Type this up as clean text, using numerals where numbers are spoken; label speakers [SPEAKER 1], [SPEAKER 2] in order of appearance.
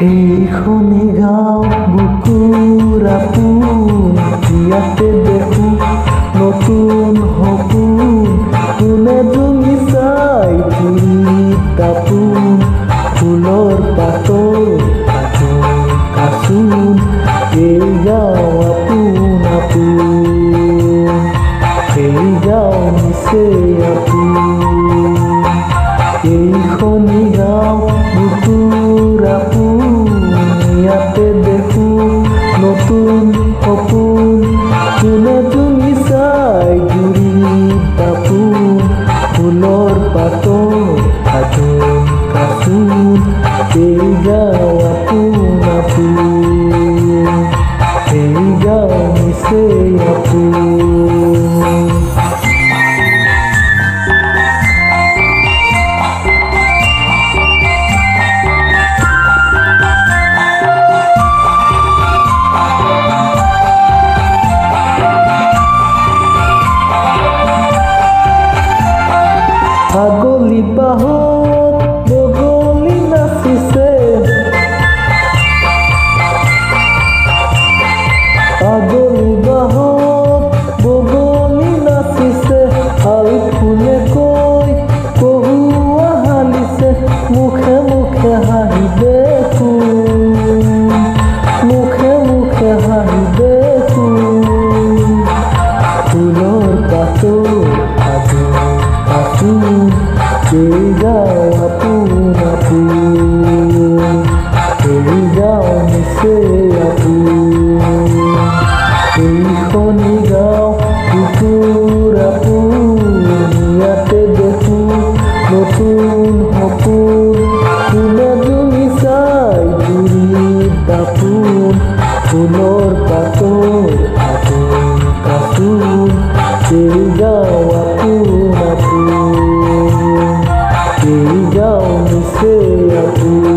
[SPEAKER 1] এইখনি গাঁও বুকুৰ আপোন, ইয়াতে দেখোঁ নতুন সপোন। কোনে তুমি চাই ঘূৰিত দাপোন, ফুলৰ পাতৰ কাচোন। এই গাঁও আপোন আপোন, এই গাঁও নিচে আপোন। এইখনি গাঁও বুকুৰ আপোন, ইয়াতে দেখোঁ নতুন সপোন। কোনে তুমি চাই ঘূৰিত দাপোন, ফুলৰ পাতৰ কাচোন। এই গাঁও আপোন আপোন, এই গাঁও নিচে আপোন। ছাগলী বাহত বগলী নাচিছে, ছাগলী বাহত বগলী নাচিছে। শাল ফুলে কৈ কহুৱা হালিছে, মুখে মুখে হাঁহি দেখোন, মুখে মুখে হাঁহি দেখোন। ফুলৰ পাতৰ কাচোন, এই গাঁও আপোন আপোন, এই গাঁও নিচে আপোন। এইখনি গাঁও বুকুৰ আপোন, ইয়াতে দেখোঁ নতুন সপোন। কোনে তুমি চাই ঘূৰিত দাপোন, ফুলৰ পাতৰ কাচোন। এই গাঁও আপোন আপোন, এই গাঁও নিচে আপোন।